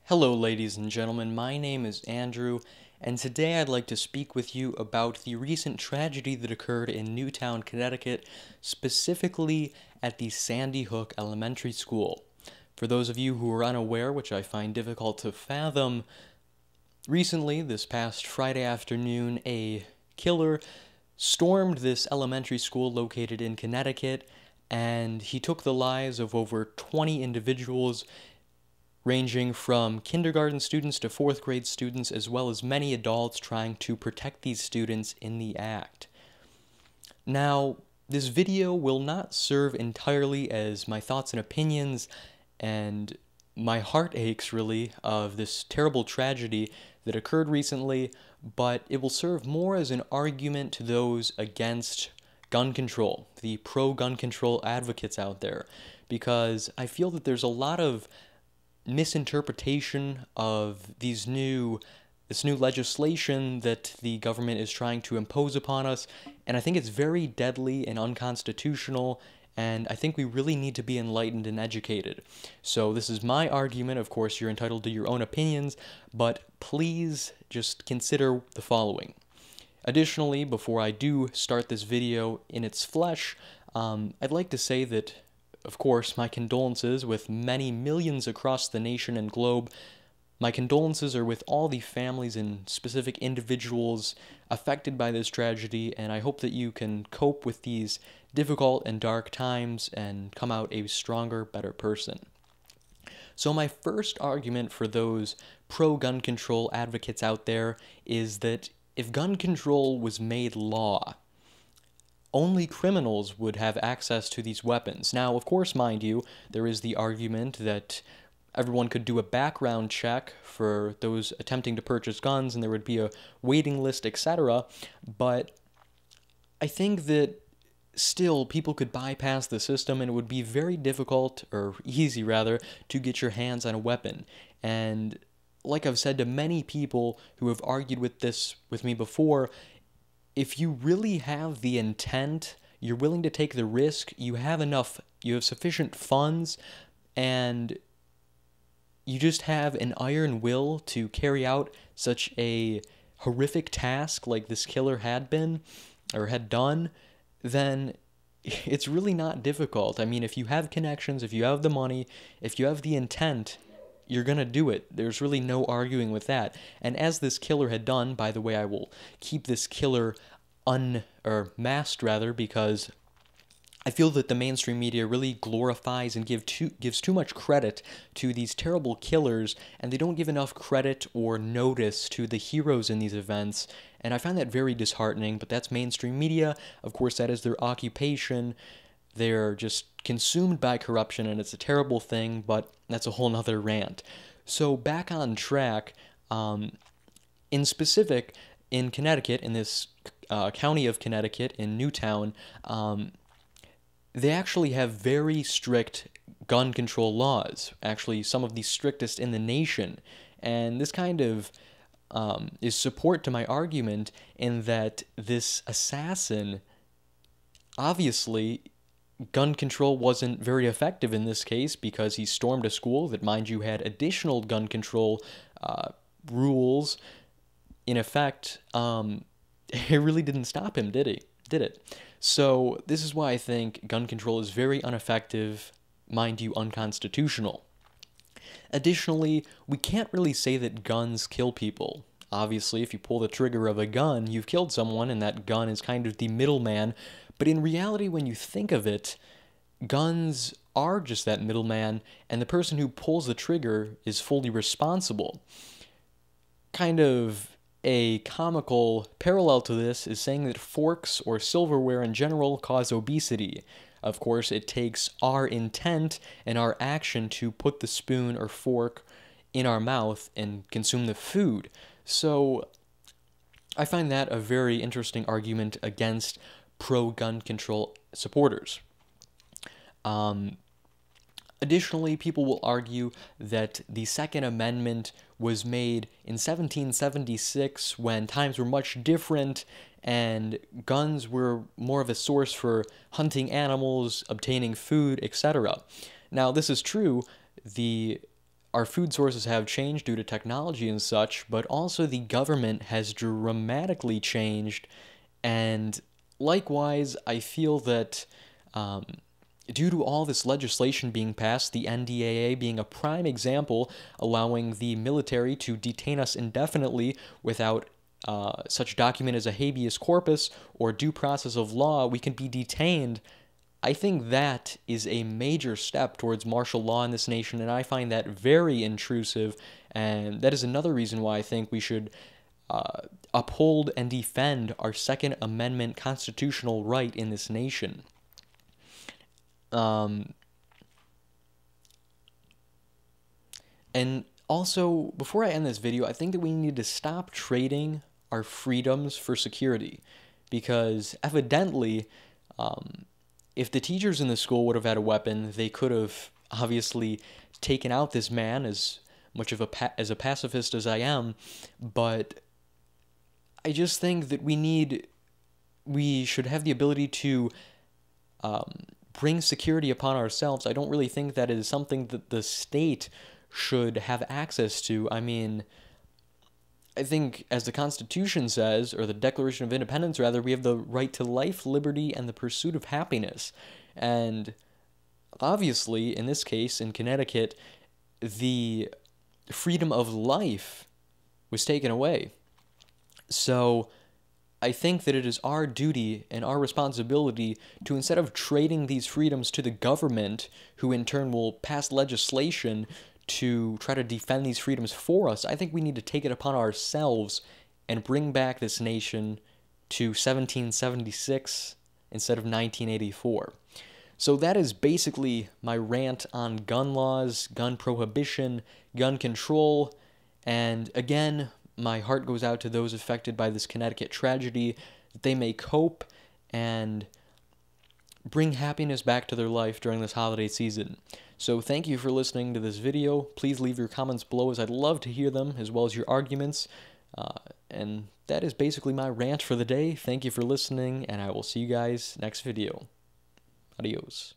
Hello, ladies and gentlemen. My name is Andrew, and today I'd like to speak with you about the recent tragedy that occurred in Newtown, Connecticut, specifically at the Sandy Hook Elementary School. For those of you who are unaware, which I find difficult to fathom, recently, this past Friday afternoon, a killer stormed this elementary school located in Connecticut, and he took the lives of over 20 individuals, ranging from kindergarten students to fourth grade students, as well as many adults trying to protect these students in the act. Now, this video will not serve entirely as my thoughts and opinions and my heart aches, really, of this terrible tragedy that occurred recently, but it will serve more as an argument to those against gun control, the pro-gun control advocates out there, because I feel that there's a lot of misinterpretation of this new legislation that the government is trying to impose upon us, and I think it's very deadly and unconstitutional, and I think we really need to be enlightened and educated. So this is my argument. Of course, you're entitled to your own opinions, but please just consider the following. Additionally, before I do start this video in its flesh, I'd like to say that, of course, my condolences with many millions across the nation and globe. My condolences are with all the families and specific individuals affected by this tragedy, and I hope that you can cope with these difficult and dark times and come out a stronger, better person. So my first argument for those pro-gun control advocates out there is that if gun control was made law, only criminals would have access to these weapons. Now, of course, mind you, there is the argument that everyone could do a background check for those attempting to purchase guns, and there would be a waiting list, etc. But I think that still people could bypass the system, and it would be very difficult, or easy rather, to get your hands on a weapon. And like I've said to many people who have argued with me before, if you really have the intent, you're willing to take the risk, you have sufficient funds, and you just have an iron will to carry out such a horrific task like this killer had done, then it's really not difficult. I mean, if you have connections, if you have the money, if you have the intent, you're gonna do it. There's really no arguing with that. And as this killer had done, by the way, I will keep this killer masked rather, because I feel that the mainstream media really glorifies and gives too much credit to these terrible killers, and they don't give enough credit or notice to the heroes in these events, and I find that very disheartening. But that's mainstream media. Of course, that is their occupation. They're just consumed by corruption, and it's a terrible thing, but that's a whole nother rant. So back on track, in specific, in Connecticut, in this county of Connecticut, in Newtown, they actually have very strict gun control laws, actually some of the strictest in the nation, and this kind of is support to my argument in that this assassin, obviously, gun control wasn't very effective in this case because he stormed a school that, mind you, had additional gun control rules in effect. It really didn't stop him, did it? So this is why I think gun control is very ineffective, mind you, unconstitutional. Additionally, we can't really say that guns kill people. Obviously, if you pull the trigger of a gun, you've killed someone, and that gun is kind of the middleman. But in reality, when you think of it, guns are just that middleman, and the person who pulls the trigger is fully responsible. Kind of a comical parallel to this is saying that forks or silverware in general cause obesity. Of course, it takes our intent and our action to put the spoon or fork in our mouth and consume the food. So I find that a very interesting argument against pro-gun control supporters. Additionally, people will argue that the Second Amendment was made in 1776 when times were much different and guns were more of a source for hunting animals, obtaining food, etc. Now, this is true. The our food sources have changed due to technology and such, but also the government has dramatically changed. And likewise, I feel that due to all this legislation being passed, the NDAA being a prime example, allowing the military to detain us indefinitely without such document as a habeas corpus or due process of law, we can be detained. I think that is a major step towards martial law in this nation, and I find that very intrusive, and that is another reason why I think we should uphold and defend our Second Amendment constitutional right in this nation. And also, before I end this video, I think that we need to stop trading our freedoms for security, because evidently, if the teachers in the school would have had a weapon, they could have obviously taken out this man, as much of as a pacifist as I am, but I just think that we should have the ability to bring security upon ourselves. I don't really think that is something that the state should have access to. I mean, I think, as the Constitution says, or the Declaration of Independence rather, we have the right to life, liberty, and the pursuit of happiness. And obviously, in this case, in Connecticut, the freedom of life was taken away. So I think that it is our duty and our responsibility to, instead of trading these freedoms to the government, who in turn will pass legislation to try to defend these freedoms for us, I think we need to take it upon ourselves and bring back this nation to 1776 instead of 1984. So that is basically my rant on gun laws, gun prohibition, gun control, and again, my heart goes out to those affected by this Connecticut tragedy, that they may cope and bring happiness back to their life during this holiday season. So thank you for listening to this video. Please leave your comments below, as I'd love to hear them, as well as your arguments. And that is basically my rant for the day. Thank you for listening, and I will see you guys next video. Adios.